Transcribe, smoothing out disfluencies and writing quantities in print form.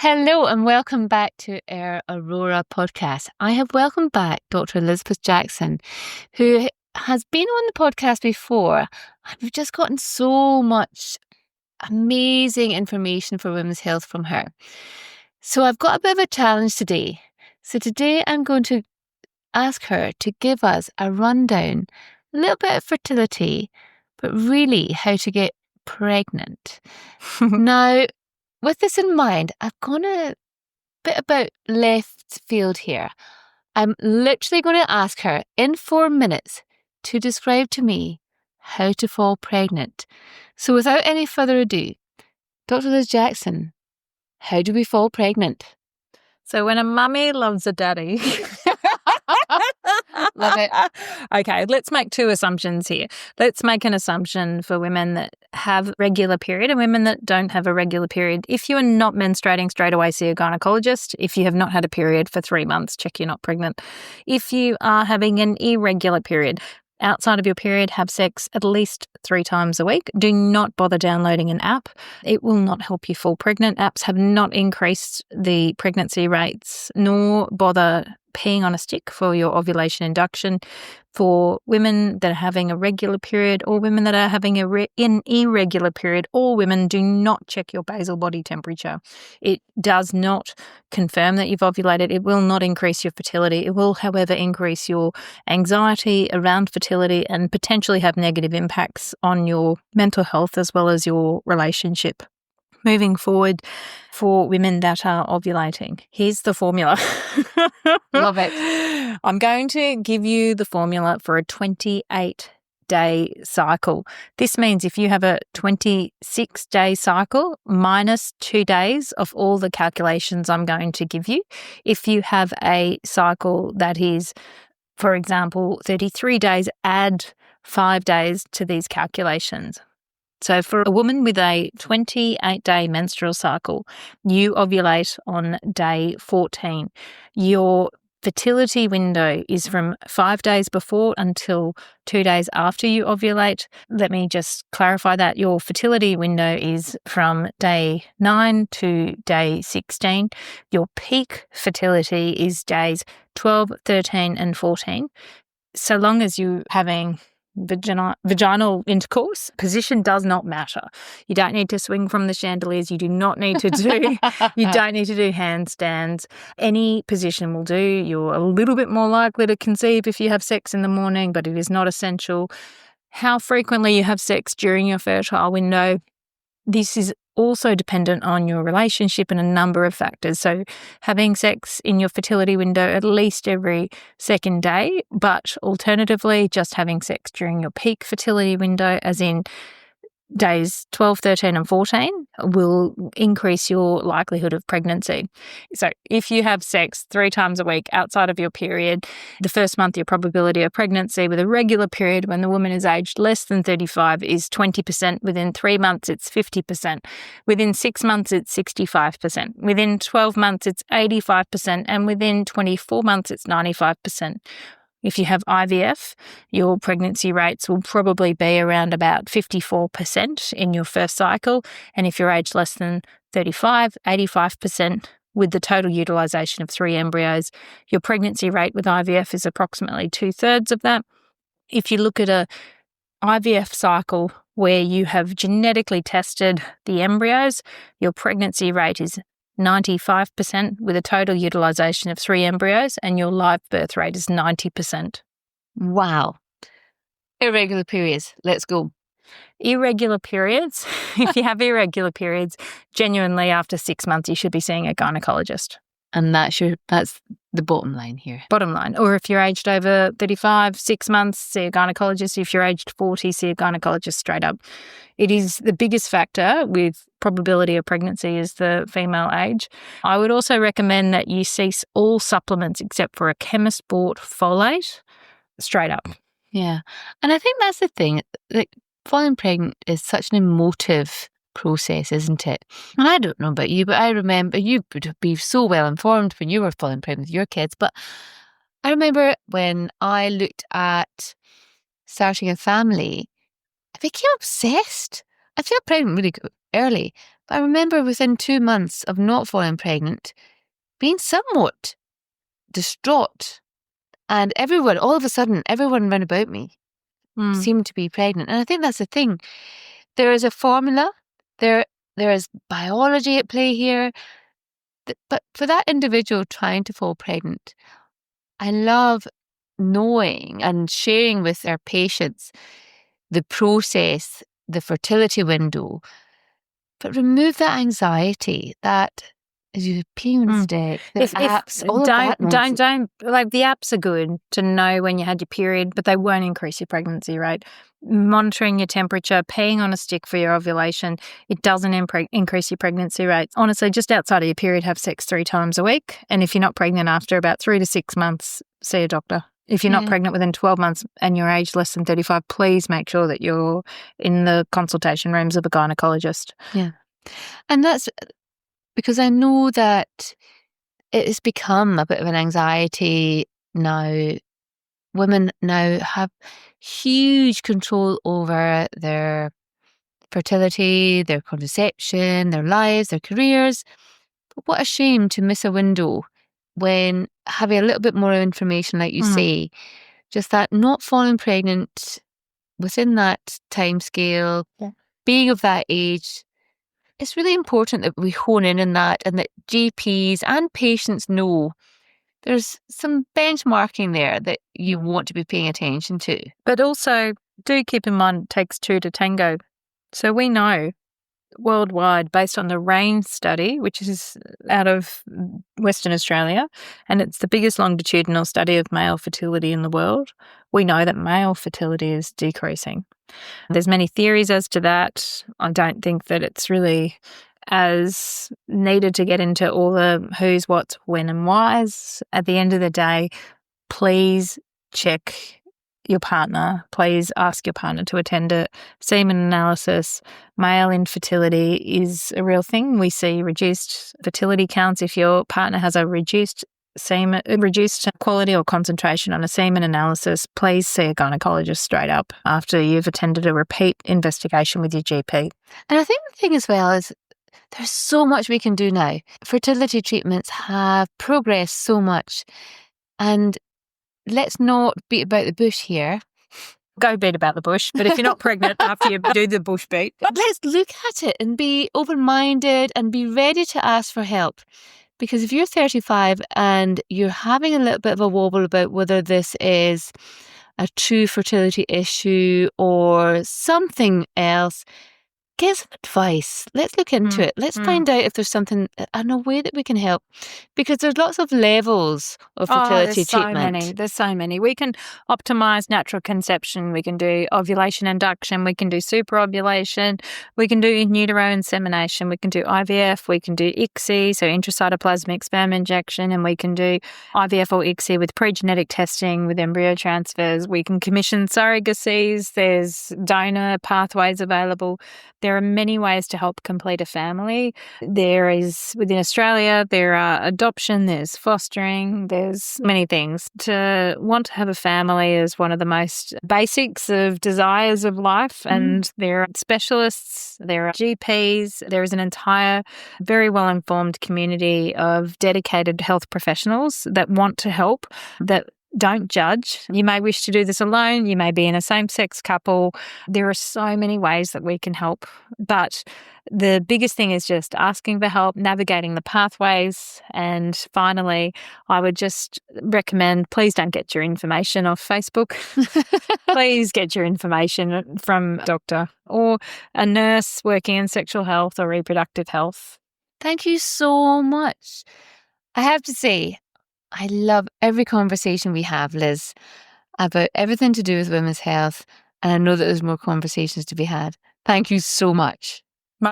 Hello and welcome back to our Aurora podcast. I have welcomed back Dr. Elizabeth Jackson, who has been on the podcast before, and we've just gotten so much amazing information for women's health from her. So I've got a bit of a challenge today. So today I'm going to ask her to give us a rundown, a little bit of fertility, but really how to get pregnant. Now, with this in mind, I've gone a bit about left field here. I'm literally going to ask her in 4 minutes to describe to me how to fall pregnant. So without any further ado, Dr. Liz Jackson, how do we fall pregnant? So when a mummy loves a daddy. Love it. Okay, let's make two assumptions here. Let's make an assumption for women that have regular period and women that don't have a regular period. If you are not menstruating, straight away see a gynecologist. If you have not had a period for 3 months, check you're not pregnant. If you are having an irregular period, outside of your period, have sex at least 3 times a week. Do not bother downloading an app. It will not help you fall pregnant. Apps have not increased the pregnancy rates, nor bother peeing on a stick for your ovulation induction. For women that are having a regular period or women that are having an irregular period, all women, do not check your basal body temperature. It does not confirm that you've ovulated. It will not increase your fertility. It will, however, increase your anxiety around fertility and potentially have negative impacts on your mental health as well as your relationship. Moving forward, for women that are ovulating, here's the formula. Love it. I'm going to give you the formula for a 28-day cycle. This means if you have a 26-day cycle minus 2 days of all the calculations I'm going to give you. If you have a cycle that is, for example, 33 days, add 5 days to these calculations. So for a woman with a 28-day menstrual cycle, you ovulate on day 14. Your fertility window is from 5 days before until 2 days after you ovulate. Let me just clarify that. Your fertility window is from day 9 to day 16. Your peak fertility is days 12, 13 and 14. So long as you're having vaginal intercourse, position does not matter. You don't need to swing from the chandeliers. You do not need to do, you don't need to do handstands. Any position will do. You're a little bit more likely to conceive if you have sex in the morning, but it is not essential. How frequently you have sex during your fertile window, this is also dependent on your relationship and a number of factors. So having sex in your fertility window at least every second day, but alternatively just having sex during your peak fertility window, as in days 12, 13 and 14, will increase your likelihood of pregnancy. So if you have sex 3 times a week outside of your period, the first month your probability of pregnancy with a regular period when the woman is aged less than 35 is 20%. Within 3 months, it's 50%. Within 6 months, it's 65%. Within 12 months, it's 85%. And within 24 months, it's 95%. If you have IVF, your pregnancy rates will probably be around about 54% in your first cycle. And if you're aged less than 35, 85%. With the total utilisation of 3 embryos, your pregnancy rate with IVF is approximately 2/3 of that. If you look at a IVF cycle where you have genetically tested the embryos, your pregnancy rate is 95% with a total utilisation of 3 embryos, and your live birth rate is 90%. Wow. Irregular periods. Let's go. Irregular periods, if you have irregular periods, genuinely after 6 months you should be seeing a gynecologist. And that's the bottom line here. Bottom line. Or if you're aged over 35, 6 months, see a gynecologist. If you're aged 40, see a gynecologist straight up. It is the biggest factor with probability of pregnancy is the female age. I would also recommend that you cease all supplements except for a chemist bought folate straight up. Yeah. And I think that's the thing. Like, falling pregnant is such an emotive process, isn't it? And I don't know about you, but I remember you would be so well informed when you were falling pregnant with your kids. But I remember when I looked at starting a family, I became obsessed. I fell pregnant really early, But I remember within 2 months of not falling pregnant, being somewhat distraught. And all of a sudden, everyone around about me seemed to be pregnant. And I think that's the thing. There is a formula. There is biology at play here. But for that individual trying to fall pregnant, I love knowing and sharing with their patients the process, the fertility window, but remove that anxiety, that as you pee on stick, the apps, all of that nonsense. Don't like the apps are good to know when you had your period, but they won't increase your pregnancy rate. Monitoring your temperature, peeing on a stick for your ovulation, it doesn't increase your pregnancy rate. Honestly, just outside of your period, have sex 3 times a week. And if you're not pregnant after about 3 to 6 months, see a doctor. If you're not pregnant within 12 months and you're aged less than 35, please make sure that you're in the consultation rooms of a gynecologist. Yeah. And that's because I know that it has become a bit of an anxiety now. Women now have huge control over their fertility, their contraception, their lives, their careers. But what a shame to miss a window when having a little bit more information, like you say, just that not falling pregnant within that time scale, being of that age. It's really important that we hone in on that and that GPs and patients know there's some benchmarking there that you want to be paying attention to. But also, do keep in mind it takes 2 to tango. So we know worldwide, based on the RAIN study, which is out of Western Australia, and it's the biggest longitudinal study of male fertility in the world, we know that male fertility is decreasing. There's many theories as to that. I don't think that it's really as needed to get into all the who's, what's, when and whys. At the end of the day, please check your partner. Please ask your partner to attend a semen analysis. Male infertility is a real thing. We see reduced fertility counts if your partner has a reduced quality or concentration on a semen analysis. Please see a gynecologist straight up after you've attended a repeat investigation with your GP. And I think the thing as well is there's so much we can do now. Fertility treatments have progressed so much. And let's not beat about the bush here. Go beat about the bush, but if you're not pregnant after you do the bush beat. Let's look at it and be open-minded and be ready to ask for help. Because if you're 35 and you're having a little bit of a wobble about whether this is a true fertility issue or something else, get some advice. Let's look into it. Let's find out if there's something and a way that we can help. Because there's lots of levels of fertility treatment. There's so many. We can optimize natural conception. We can do ovulation induction. We can do superovulation. We can do in utero insemination. We can do IVF. We can do ICSI, so intracytoplasmic sperm injection. And we can do IVF or ICSI with pre-genetic testing, with embryo transfers. We can commission surrogacies. There's donor pathways available. There are many ways to help complete a family. There is, within Australia, there are adoption, there's fostering, there's many things. To want to have a family is one of the most basics of desires of life, and there are specialists, there are GPs, there is an entire very well-informed community of dedicated health professionals that want to help, that don't judge. You may wish to do this alone. You may be in a same-sex couple. There are so many ways that we can help. But the biggest thing is just asking for help, navigating the pathways. And finally, I would just recommend, please don't get your information off Facebook. Please get your information from a doctor or a nurse working in sexual health or reproductive health. Thank you so much. I have to say, I love every conversation we have, Liz, about everything to do with women's health. And I know that there's more conversations to be had. Thank you so much.